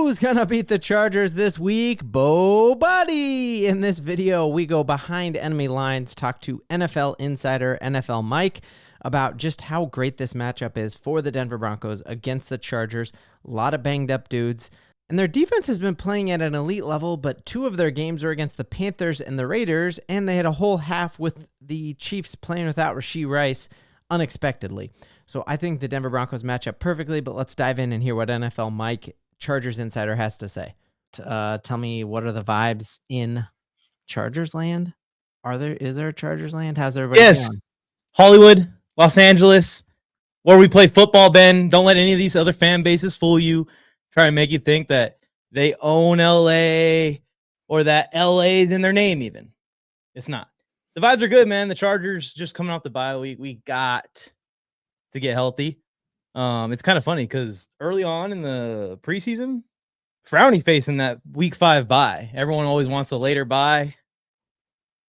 Who's gonna beat the Chargers this week? Bo Buddy. In this video, we go behind enemy lines, talk to NFL insider NFL Mike about just how great this matchup is for the Denver Broncos against the Chargers. A lot of banged up dudes. And their defense has been playing at an elite level, but two of their games were against the Panthers and the Raiders, and they had a whole half with the Chiefs playing without Rashee Rice unexpectedly. So I think the Denver Broncos match up perfectly, but let's dive in and hear what NFL Mike, Chargers insider, has to say. Tell me, what are the vibes in Chargers land? Is there a Chargers land? How's everybody feeling? Hollywood, Los Angeles, where we play football, Ben. Don't let any of these other fan bases fool you. Try and make you think that they own LA or that LA is in their name even. It's not. The vibes are good, man. The Chargers just coming off the bye week. We got to get healthy. It's kind of funny because early on in the preseason, frowny face in that week 5 bye. Everyone always wants a later bye,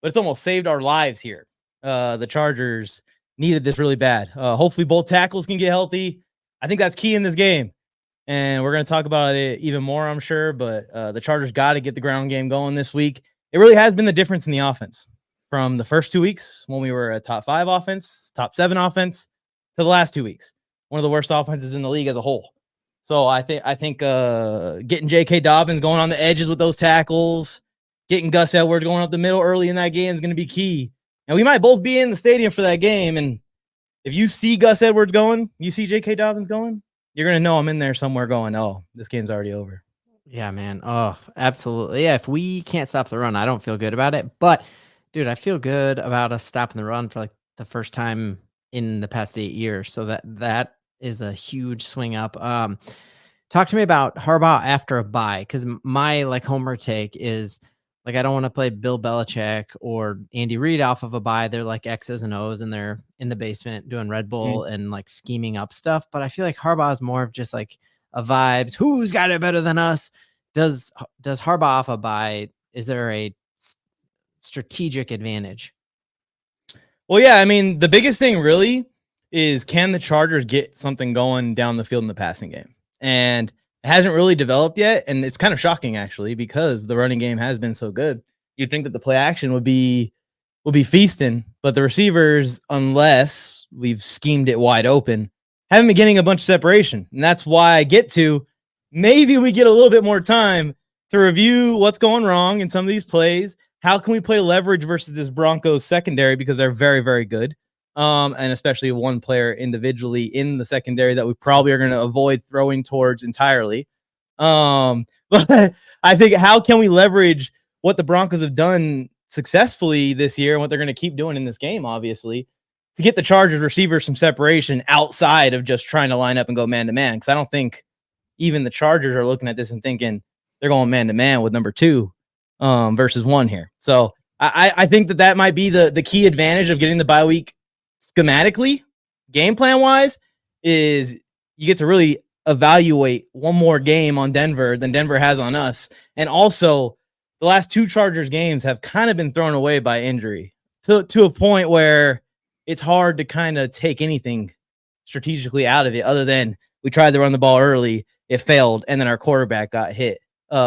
but it's almost saved our lives here. The Chargers needed this really bad. Hopefully both tackles can get healthy. I think that's key in this game. And we're going to talk about it even more, I'm sure. But the Chargers got to get the ground game going this week. It really has been the difference in the offense from the first 2 weeks when we were a top 5 offense, top 7 offense, to the last 2 weeks. One of the worst offenses in the league as a whole. So I think getting J.K. Dobbins going on the edges with those tackles, getting Gus Edwards going up the middle early in that game is going to be key. And we might both be in the stadium for that game. And if you see Gus Edwards going, you see J.K. Dobbins going, you're going to know I'm in there somewhere going, oh, this game's already over. Yeah, man. Oh, absolutely. Yeah, if we can't stop the run, I don't feel good about it. But, dude, I feel good about us stopping the run for like the first time in the past 8 years. So that is a huge swing up. Talk to me about Harbaugh after a bye, because my homer take is I don't want to play Bill Belichick or Andy Reid off of a bye. They're like X's and O's and they're in the basement doing Red Bull and scheming up stuff. But I feel like Harbaugh is more of just a vibes. Who's got it better than us? Does Harbaugh off a bye? Is there a strategic advantage? Well, yeah, I mean, the biggest thing really is, can the Chargers get something going down the field in the passing game? And it hasn't really developed yet, and it's kind of shocking, actually, because the running game has been so good. You'd think that the play action would be feasting, but the receivers, unless we've schemed it wide open, haven't been getting a bunch of separation. And that's why I get to maybe we get a little bit more time to review what's going wrong in some of these plays. How can we play leverage versus this Broncos secondary, because they're very, very good. And especially one player individually in the secondary that we probably are going to avoid throwing towards entirely. But I think, how can we leverage what the Broncos have done successfully this year and what they're going to keep doing in this game, obviously, to get the Chargers receivers some separation outside of just trying to line up and go man-to-man? Because I don't think even the Chargers are looking at this and thinking they're going man-to-man with number 2 versus 1 here. So I think that might be the key advantage of getting the bye week schematically, game plan wise, is you get to really evaluate one more game on Denver than Denver has on us. And also, the last 2 Chargers games have kind of been thrown away by injury to a point where it's hard to kind of take anything strategically out of it, other than we tried to run the ball early, it failed, and then our quarterback got hit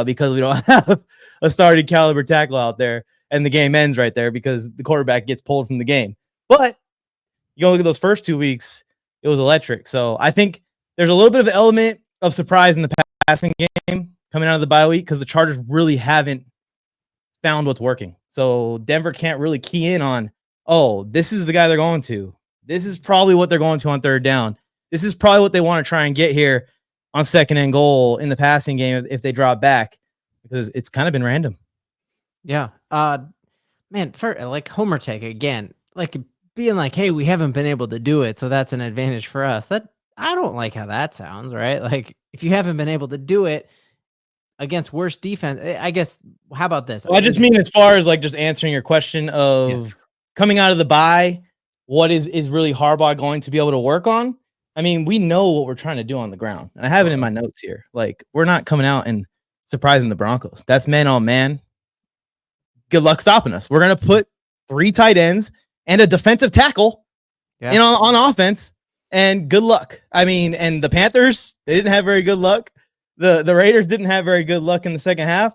because we don't have a starting caliber tackle out there, and the game ends right there because the quarterback gets pulled from the game. But you go look at those first 2 weeks, it was electric. So I think there's a little bit of an element of surprise in the passing game coming out of the bye week, because the Chargers really haven't found what's working. So Denver can't really key in on, oh, this is the guy they're going to. This is probably what they're going to on third down. This is probably what they want to try and get here on second and goal in the passing game if they drop back, because it's kind of been random. Yeah. Man, for homer take again, being hey, we haven't been able to do it, so that's an advantage for us. That, I don't like how that sounds, right? If you haven't been able to do it against worse defense, I guess, how about this? Well, I just mean, as far as just answering your question of coming out of the bye, what is really Harbaugh going to be able to work on? I mean, we know what we're trying to do on the ground, and I have it in my notes here. We're not coming out and surprising the Broncos. That's man on man. Good luck stopping us. We're going to put 3 tight ends and a defensive tackle on offense, and good luck. I mean, and the Panthers, they didn't have very good luck. the Raiders didn't have very good luck in the second half.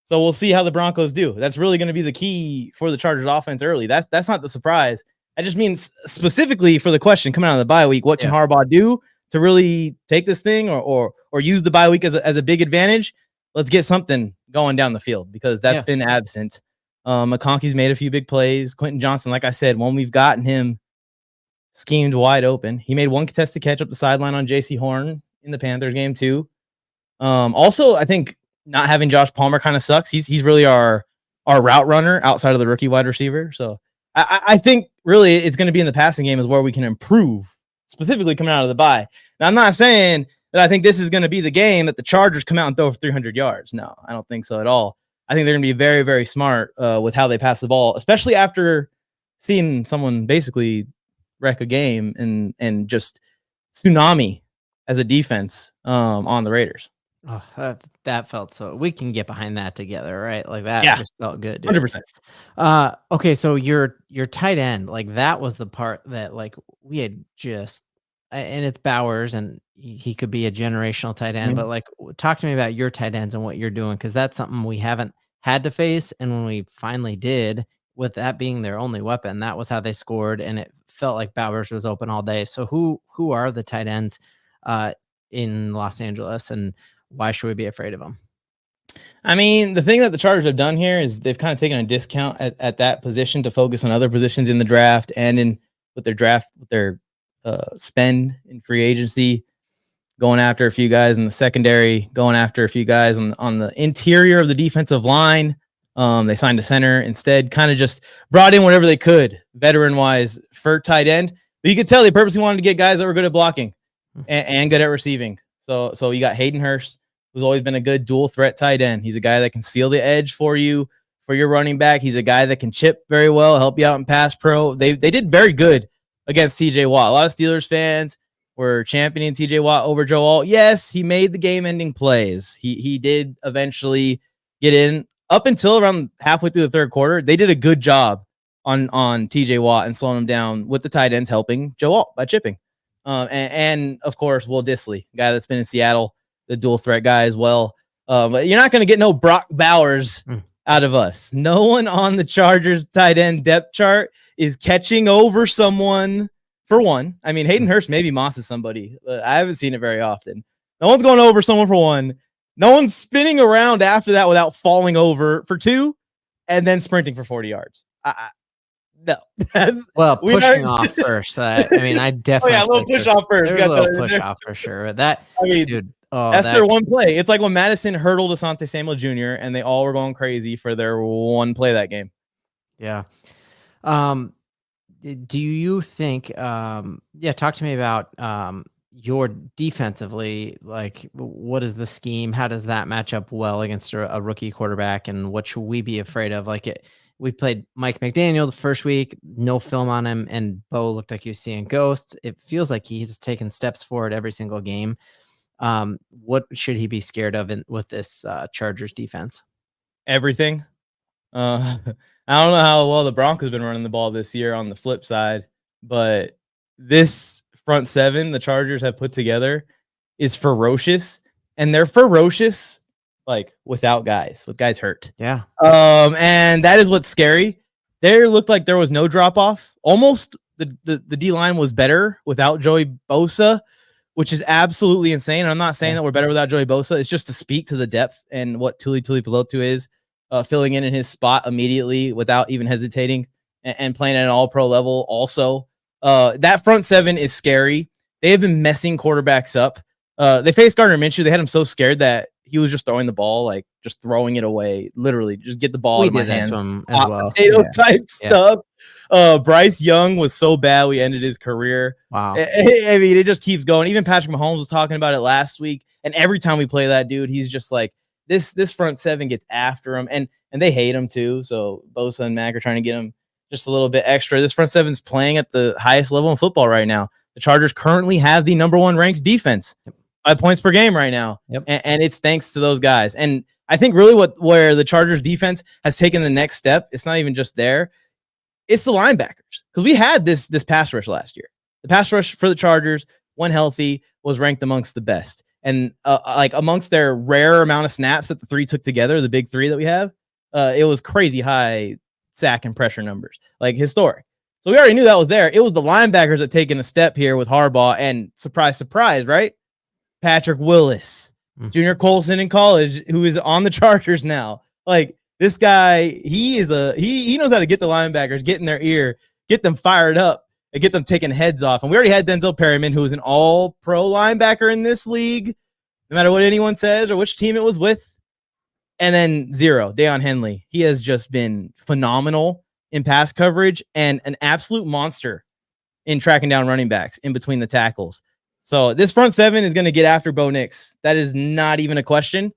So we'll see how the Broncos do. That's really going to be the key for the Chargers offense early. That's not the surprise. I just mean specifically for the question coming out of the bye week, what can Harbaugh do to really take this thing or use the bye week as a big advantage? Let's get something going down the field because that's been absent. McConkey's made a few big plays. Quentin Johnson, like I said, when we've gotten him schemed wide open, he made one contested catch up the sideline on J.C. Horn in the Panthers game too. Also, I think not having Josh Palmer kind of sucks. He's really our route runner outside of the rookie wide receiver. So I think really it's going to be in the passing game is where we can improve, specifically coming out of the bye. Now, I'm not saying that I think this is going to be the game that the Chargers come out and throw for 300 yards. No, I don't think so at all. I think they're going to be very, very smart with how they pass the ball, especially after seeing someone basically wreck a game and just tsunami as a defense on the Raiders. Oh, that felt so. We can get behind that together, right? Like that just felt good, dude. 100%. Okay, so your tight end, like that was the part that like we had just, and it's Bowers, and he could be a generational tight end. But like, talk to me about your tight ends and what you're doing, because that's something we haven't had to face, and when we finally did, with that being their only weapon, that was how they scored, and it felt like Bowers was open all day. So who are the tight ends in Los Angeles, and why should we be afraid of them? I mean, the thing that the Chargers have done here is they've kind of taken a discount at that position to focus on other positions in the draft and with their spend in free agency, going after a few guys in the secondary, going after a few guys on the interior of the defensive line. They signed a center instead, kind of just brought in whatever they could, veteran-wise, for tight end. But you could tell they purposely wanted to get guys that were good at blocking and good at receiving. So you got Hayden Hurst, who's always been a good dual threat tight end. He's a guy that can seal the edge for you, for your running back. He's a guy that can chip very well, help you out in pass pro. They did very good against TJ Watt. A lot of Steelers fans were championing TJ Watt over Joe Alt. Yes, he made the game-ending plays. He did eventually get in. Up until around halfway through the third quarter, they did a good job on TJ Watt and slowing him down with the tight ends helping Joe Alt by chipping. And of course, Will Dissly, guy that's been in Seattle, the dual threat guy as well. But you're not going to get no Brock Bowers out of us. No one on the Chargers tight end depth chart is catching over someone for one. I mean, Hayden Hurst maybe mosses somebody, but I haven't seen it very often. No one's going over someone for one. No one's spinning around after that without falling over for two and then sprinting for 40 yards. No. Well, pushing off first. I mean, I definitely. A little push off first. There's a little push off for sure. That, I mean, dude. That's their one play. It's like when Madison hurdled Asante Samuel Jr. and they all were going crazy for their one play that game. Yeah. Do you think? Talk to me about your defensively. Like, what is the scheme? How does that match up well against a rookie quarterback? And what should we be afraid of? Like we played Mike McDaniel the first week, no film on him, and Bo looked like he was seeing ghosts. It feels like he's taken steps forward every single game. What should he be scared of with this Chargers defense? Everything. I don't know how well the Broncos have been running the ball this year on the flip side, but this front seven the Chargers have put together is ferocious, and they're ferocious like with guys hurt. Yeah. And that is what's scary. There looked like there was no drop off. Almost the D line was better without Joey Bosa, which is absolutely insane. I'm not saying that we're better without Joey Bosa. It's just to speak to the depth and what Tuli Pelotu is filling in his spot immediately without even hesitating and playing at an all-pro level. Also, that front seven is scary. They have been messing quarterbacks up. They faced Gardner Minshew. They had him so scared that he was just throwing the ball, like just throwing it away. Literally, just get the ball out of my hands. To him as well. Potato type stuff. Bryce Young was so bad we ended his career. Wow. I mean, it just keeps going. Even Patrick Mahomes was talking about it last week. And every time we play that dude, he's just like, this front seven gets after him. And they hate him too. So Bosa and Mac are trying to get him just a little bit extra. This front seven's playing at the highest level in football right now. The Chargers currently have the number one ranked defense by points per game right now. Yep. And it's thanks to those guys. And I think really where the Chargers defense has taken the next step, it's not even just there. It's the linebackers. Because we had this pass rush last year. The pass rush for the Chargers, when healthy, was ranked amongst the best. And like amongst their rare amount of snaps that the three took together, the big three that we have, it was crazy high sack and pressure numbers, like historic. So we already knew that was there. It was the linebackers that taken a step here with Harbaugh, and surprise, surprise, right? Patrick Willis, Junior Colson in college, who is on the Chargers now. Like this guy, he knows how to get the linebackers, get in their ear, get them fired up, and get them taking heads off. And we already had Denzel Perryman, who was an all-pro linebacker in this league, no matter what anyone says or which team it was with. And then zero, Deion Henley. He has just been phenomenal in pass coverage and an absolute monster in tracking down running backs in between the tackles. So this front seven is going to get after Bo Nix. That is not even a question.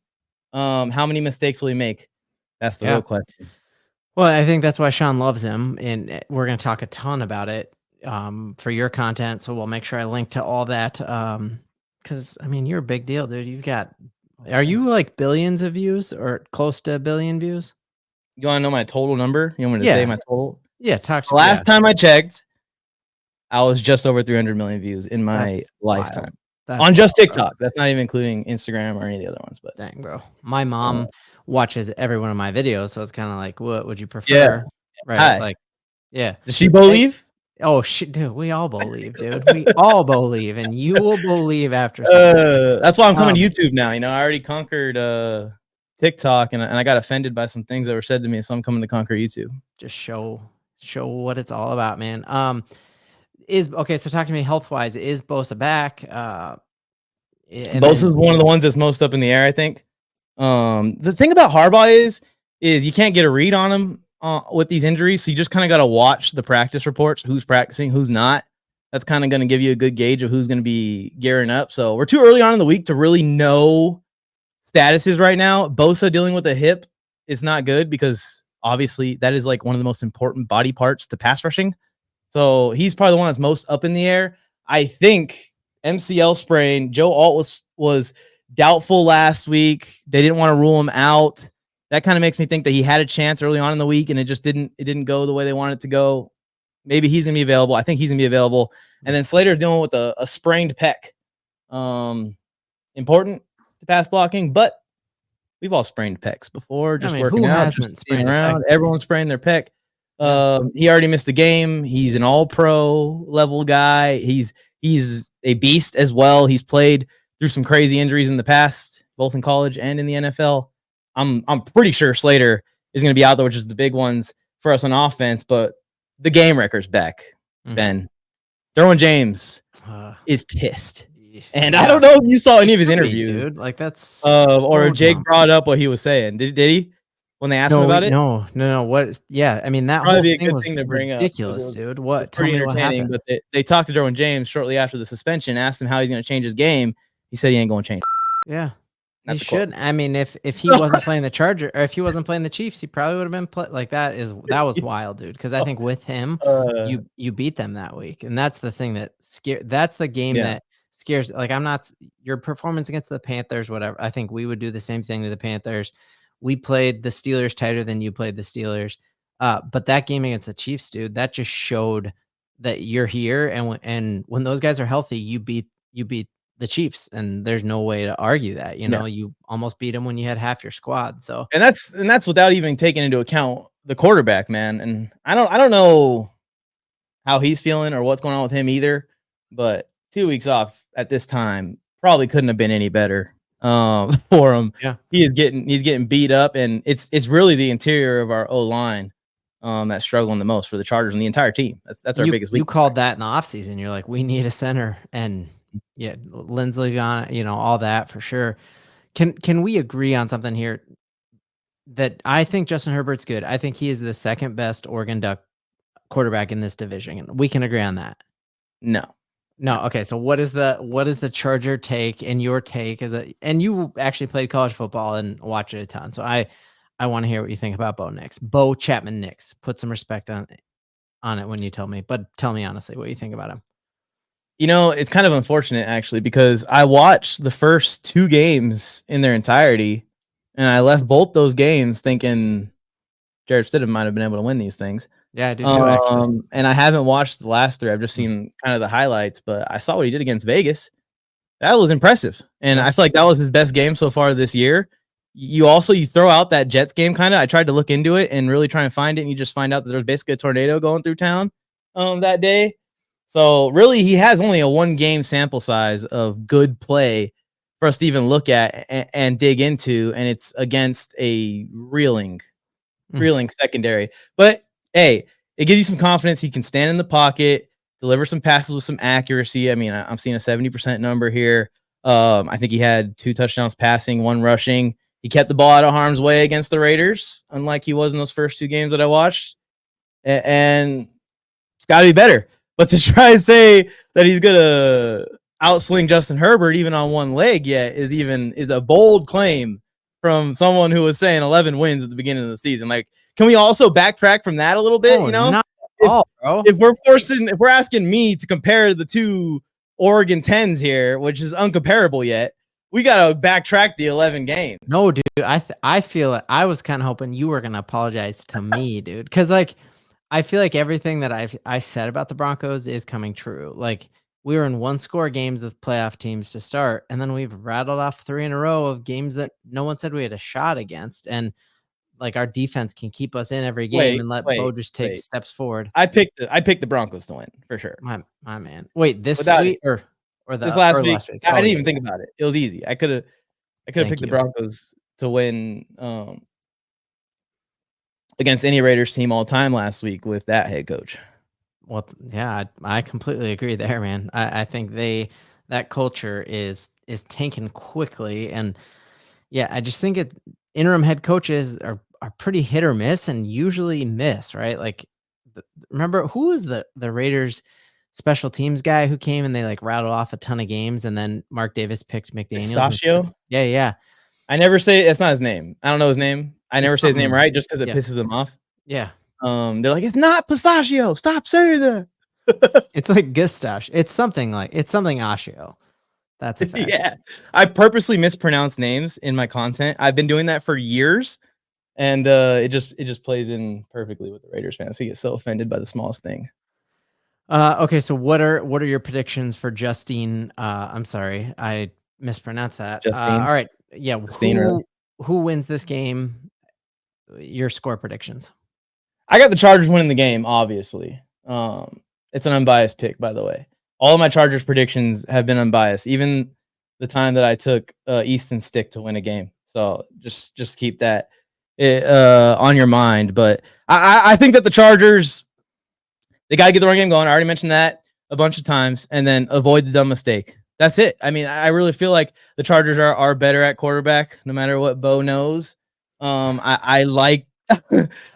How many mistakes will he make? That's the real question. Well, I think that's why Sean loves him, and we're going to talk a ton about it for your content. So we'll make sure I link to all that. Because I mean, you're a big deal, dude. You've got. Are you like billions of views or close to a billion views? You want to know my total number? You want me to say my total? Yeah, talk to Last time I checked, I was just over 300 million views in my lifetime. On just TikTok. That's not even including Instagram or any of the other ones. But dang, bro. My mom watches every one of my videos, so it's kind of like, what would you prefer? Yeah. Right. Hi. Like, yeah. Does she believe? Oh shit, dude. We all believe, dude. We all believe, and you will believe after. That's why I'm coming to YouTube now. You know, I already conquered TikTok, and I got offended by some things that were said to me, so I'm coming to conquer YouTube. Just show what it's all about, man. So talk to me health wise. Is Bosa back? Bosa is one of the ones that's most up in the air, I think. The thing about Harbaugh is you can't get a read on him with these injuries, so you just kind of got to watch the practice reports, who's practicing, who's not. That's kind of going to give you a good gauge of who's going to be gearing up. So we're too early on in the week to really know statuses right now. Bosa dealing with a hip is not good because obviously that is like one of the most important body parts to pass rushing. So he's probably the one that's most up in the air. I think MCL sprain. Joe Alt was doubtful last week. They didn't want to rule him out. That kind of makes me think that he had a chance early on in the week and it didn't go the way they wanted it to go. Maybe he's gonna be available. I think he's gonna be available. And then Slater's dealing with a sprained pec. Important to pass blocking, but we've all sprained pecs before, just working out, just being around. Everyone's sprained their pec. He already missed the game. He's an all-pro level guy. He's a beast as well. He's played through some crazy injuries in the past, both in college and in the NFL. I'm pretty sure Slater is going to be out there, which is the big ones for us on offense. But the game record's back. Ben, Derwin James is pissed, and I don't know if you saw any of his interviews, dude. Like that's or Jake brought up what he was saying. Did he? When they asked him about it? No. What? Yeah, I mean that whole thing was ridiculous, dude. What? Pretty entertaining. But they talked to Derwin James shortly after the suspension, asked him how he's going to change his game. He said he ain't going to change. Yeah, he should. I mean, if he wasn't playing the Charger, or if he wasn't playing the Chiefs, he probably would have been like that. Was wild, dude. Because I think with him, you beat them that week, and that's the thing that that's the game that scares. Like I'm not your performance against the Panthers, whatever. I think we would do the same thing to the Panthers. We played the Steelers tighter than you played the Steelers. But that game against the Chiefs, dude, that just showed that you're here. And when those guys are healthy, you beat the Chiefs. And there's no way to argue that, you know, you almost beat them when you had half your squad. So, and that's without even taking into account the quarterback, man. And I don't know how he's feeling or what's going on with him either, but 2 weeks off at this time probably couldn't have been any better. For him. Yeah, he's getting beat up, and it's really the interior of our O-line that's struggling the most for the Chargers and the entire team. That's our biggest weakness. You called that in the offseason. You're like, we need a center, and Lindsley gone, all that for sure. Can we agree on something here? That I think Justin Herbert's good. I think he is the second best Oregon Duck quarterback in this division, and we can agree on that. No. Okay. So what is the Charger take and your take and you actually played college football and watch it a ton. So I want to hear what you think about Bo Chapman Nix. Put some respect on it when you tell me, but tell me honestly what you think about him. It's kind of unfortunate actually, because I watched the first 2 games in their entirety and I left both those games thinking Jared Stidham might have been able to win these things. Yeah, I do too, actually. And I haven't watched the last 3. I've just seen kind of the highlights, but I saw what he did against Vegas. That was impressive. And Yeah. I feel like that was his best game so far this year. You throw out that Jets game kind of. I tried to look into it and really try and find it, and you just find out that there's basically a tornado going through town that day. So really, he has only a 1-game sample size of good play for us to even look at and dig into, and it's against a reeling secondary. But hey, it gives you some confidence. He can stand in the pocket, deliver some passes with some accuracy. I mean, I'm seeing a 70% number here. I think he had 2 touchdowns passing, 1 rushing. He kept the ball out of harm's way against the Raiders, unlike he was in those first 2 games that I watched. And it's got to be better. But to try and say that he's gonna outsling Justin Herbert even on one leg yet is a bold claim from someone who was saying 11 wins at the beginning of the season. Like, can we also backtrack from that a little bit? Oh, You know, not at all, bro. if we're asking me to compare the 2 Oregon 10s here, which is uncomparable yet, we gotta backtrack the 11 games. No, dude. I feel it. I was kind of hoping you were gonna apologize to me, dude, because like I feel like everything that I said about the Broncos is coming true. Like we were in 1-score games with playoff teams to start, and then we've rattled off 3 in a row of games that no one said we had a shot against, and like our defense can keep us in every game and let Bo just take steps forward. I picked the Broncos to win for sure. My man. Wait, this week or this last week? last week? I didn't even think about it. It was easy. I could have picked the Broncos to win against any Raiders team all time last week with that head coach. Well, yeah, I completely agree there, man. I think that culture is tanking quickly, and yeah, I just think interim head coaches are pretty hit or miss, and usually miss, right? Like, remember who was the Raiders special teams guy who came and they like rattled off a ton of games, and then Mark Davis picked McDaniels. Pistachio? Yeah. I never say that's not his name. I don't know his name. I never say his name right just because it pisses them off. Yeah. They're like, it's not Pistachio. Stop saying that. It's like Gustache. It's something Ashio. That's a fact. Yeah. I purposely mispronounce names in my content. I've been doing that for years, and it just plays in perfectly with the Raiders fans. He gets so offended by the smallest thing. Okay, so what are your predictions for Justine? I'm sorry, I mispronounced that. Justine? All right, yeah. Justine, who wins this game? Your score predictions. I got the Chargers winning the game, obviously. It's an unbiased pick, by the way. All of my Chargers predictions have been unbiased, even the time that I took Easton Stick to win a game. So just keep that on your mind. But I think that the Chargers, they got to get the run game going. I already mentioned that a bunch of times, and then avoid the dumb mistake. That's it. I mean, I really feel like the Chargers are better at quarterback, no matter what Bo knows. I like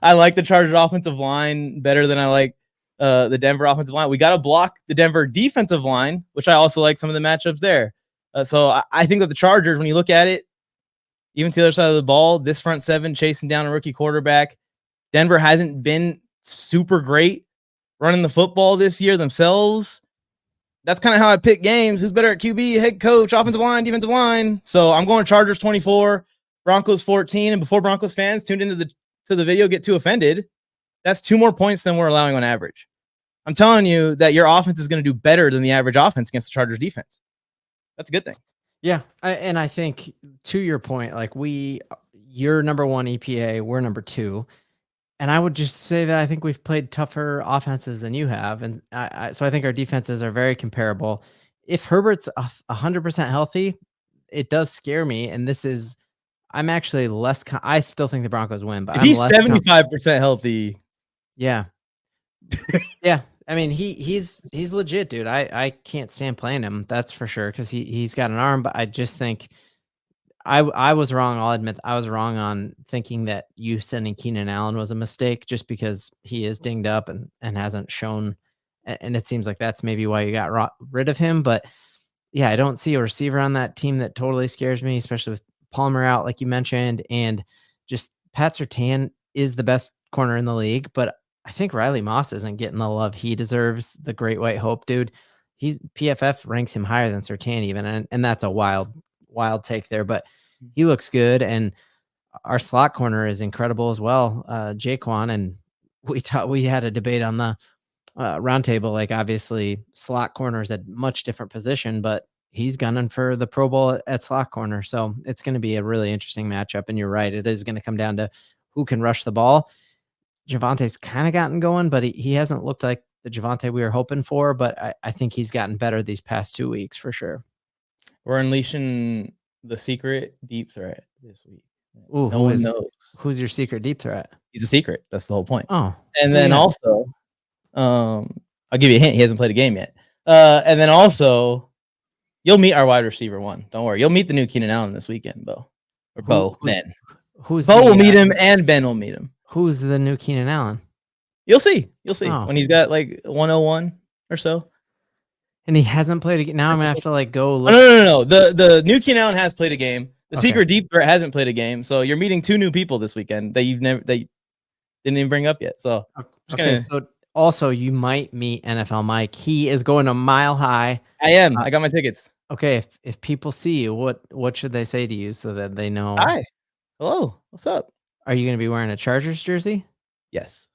I like the Chargers offensive line better than I like the Denver offensive line. We got to block the Denver defensive line, which I also like some of the matchups there. So I think that the Chargers, when you look at it, even to the other side of the ball, this front seven chasing down a rookie quarterback, Denver hasn't been super great running the football this year themselves. That's kind of how I pick games. Who's better at QB, head coach, offensive line, defensive line? So I'm going Chargers 24, Broncos 14. And before Broncos fans tuned into the video get too offended, that's 2 more points than we're allowing on average. I'm telling you that your offense is going to do better than the average offense against the Chargers defense. That's a good thing. Yeah, and I think to your point, like you're number 1 EPA, we're number 2. And I would just say that I think we've played tougher offenses than you have. And so I think our defenses are very comparable. If Herbert's 100% healthy, it does scare me. And I'm actually less, I still think the Broncos win, but if he's 75% healthy. Yeah. Yeah. I mean, he's legit, dude. I can't stand playing him. That's for sure. Cause he's got an arm, but I just think I was wrong. I'll admit I was wrong on thinking that you sending Keenan Allen was a mistake just because he is dinged up and hasn't shown. And it seems like that's maybe why you got rid of him. But yeah, I don't see a receiver on that team that totally scares me, especially with Palmer out, like you mentioned. And just Pat Surtain is the best corner in the league. But I think Riley Moss isn't getting the love he deserves. The Great White Hope, dude. PFF ranks him higher than Surtain even. And that's a wild take there, but he looks good. And our slot corner is incredible as well. Jaquan, and we had a debate on the roundtable. Like obviously slot corner is a much different position, but he's gunning for the Pro Bowl at slot corner. So it's going to be a really interesting matchup. And you're right. It is going to come down to who can rush the ball. Javante's kind of gotten going, but he hasn't looked like the Javante we were hoping for. But I think he's gotten better these past 2 weeks for sure. We're unleashing the secret deep threat this week. Ooh, no one knows. Who's your secret deep threat? He's a secret. That's the whole point. Oh. And then also, I'll give you a hint. He hasn't played a game yet. And then also, you'll meet our wide receiver one. Don't worry. You'll meet the new Keenan Allen this weekend, Bo. Or Bo, Ben. Bo will meet him and Ben will meet him. Who's the new Keenan Allen? You'll see. You'll see when he's got like 101 or so. And he hasn't played a game. Now I'm gonna have to like go look. No. The new Keenan Allen has played a game. The secret deep threat hasn't played a game. So you're meeting 2 new people this weekend that you didn't even bring up yet. So so also you might meet NFL Mike. He is going to Mile High. I am. I got my tickets. Okay, if people see you, what should they say to you so that they know? Hi. Hello. What's up? Are you gonna be wearing a Chargers jersey? Yes.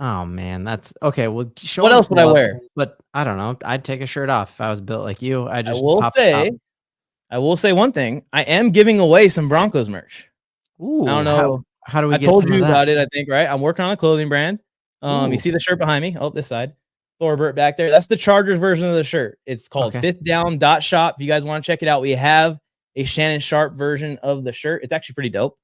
Oh man, that's okay. Well, what else would I wear? But I don't know. I'd take a shirt off if I was built like you. I will say one thing. I am giving away some Broncos merch. Ooh, I don't know. How do we? I told you about it. I think right. I'm working on a clothing brand. You see the shirt behind me? Oh, this side. Herbert back there. That's the Chargers version of the shirt. It's called Fifth Down .shop. If you guys want to check it out, we have a Shannon Sharp version of the shirt. It's actually pretty dope.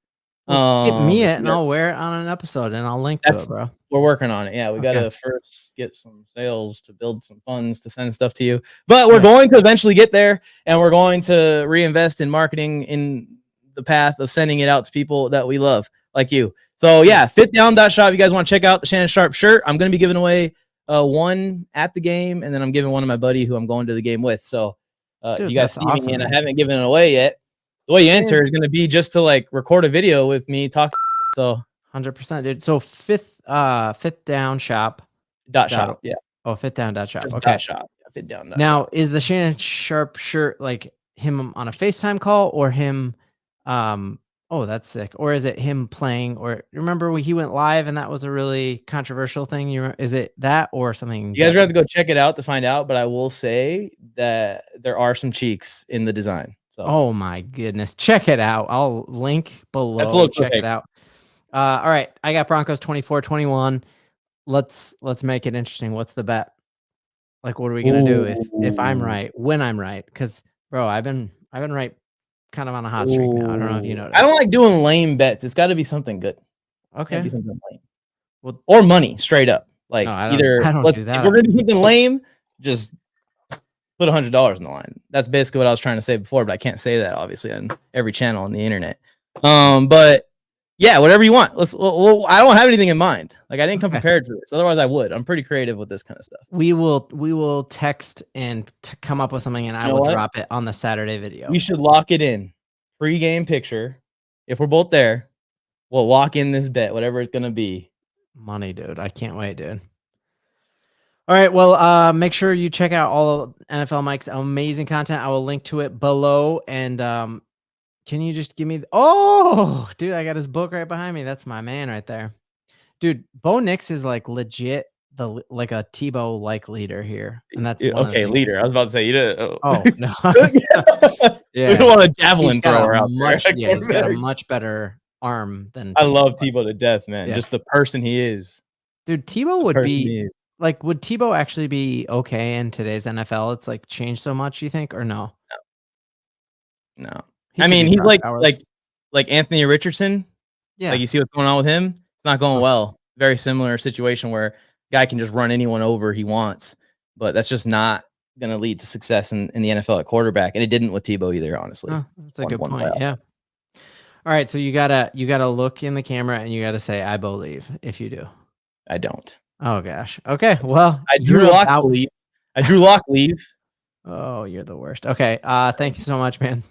Give me it and I'll wear it on an episode and I'll link to it, bro. We're working on it. Yeah, we got to first get some sales to build some funds to send stuff to you. But we're going to eventually get there, and we're going to reinvest in marketing in the path of sending it out to people that we love, like you. So yeah, fitdown.shop. You guys want to check out the Shannon Sharp shirt? I'm going to be giving away one at the game, and then I'm giving one to my buddy who I'm going to the game with. So if you guys see me and I haven't given it away yet, the way you enter is going to be just to like record a video with me talking. So 100%, dude. So fifth down shop. .shop. Yeah. Oh, fitdown.shop. Just okay. .shop. Yeah, fitdown. Now, is the Shannon Sharp shirt like him on a FaceTime call or him? Oh, that's sick. Or is it him playing? Or remember when he went live and that was a really controversial thing? Is it that or something? You guys are going to have to go check it out to find out. But I will say that there are some cheeks in the design. So. Oh my goodness. Check it out. I'll link below. Check it out. All right. I got Broncos 24-21. Let's make it interesting. What's the bet? Like, what are we going to do if I'm right, when I'm right? Because bro, I've been right kind of on a hot streak now. I don't know if you noticed. I don't like doing lame bets. It's got to be something good. Okay. Be something lame. Well, or money straight up. Like I don't do that. If we're going to do something lame, just put $100 in the line. That's basically what I was trying to say before, but I can't say that obviously on every channel on the internet. But yeah, whatever you want. I don't have anything in mind. Like I didn't come prepared for this. Otherwise I would. I'm pretty creative with this kind of stuff. We will text and come up with something and I will drop it on the Saturday video. We should lock it in. Pre-game picture. If we're both there, we'll lock in this bet, whatever it's going to be. Money, dude. I can't wait, dude. All right, well, make sure you check out all of NFL Mike's amazing content. I will link to it below. And can you just give me... Oh, dude, I got his book right behind me. That's my man right there. Dude, Bo Nix is like legit like a Tebow-like leader here. And that's leader. I was about to say, you did. Oh, no. Yeah. We don't want a javelin thrower out there. Yeah, he's got a much better arm than... I love Tebow to death, man. Yeah. Just the person he is. Dude, Tebow would be... Like, would Tebow actually be okay in today's NFL? It's like changed so much, you think, or no? No. I mean, he's like Anthony Richardson. Yeah. Like you see what's going on with him. It's not going well. Very similar situation where guy can just run anyone over he wants, but that's just not going to lead to success in the NFL at quarterback. And it didn't with Tebow either, honestly. Oh, that's a good point. Yeah. All right. So you gotta look in the camera and you gotta say, I believe, if you do. I don't. Oh gosh. Okay. Well, I drew lock leave. Oh, you're the worst. Okay. Thank you so much, man.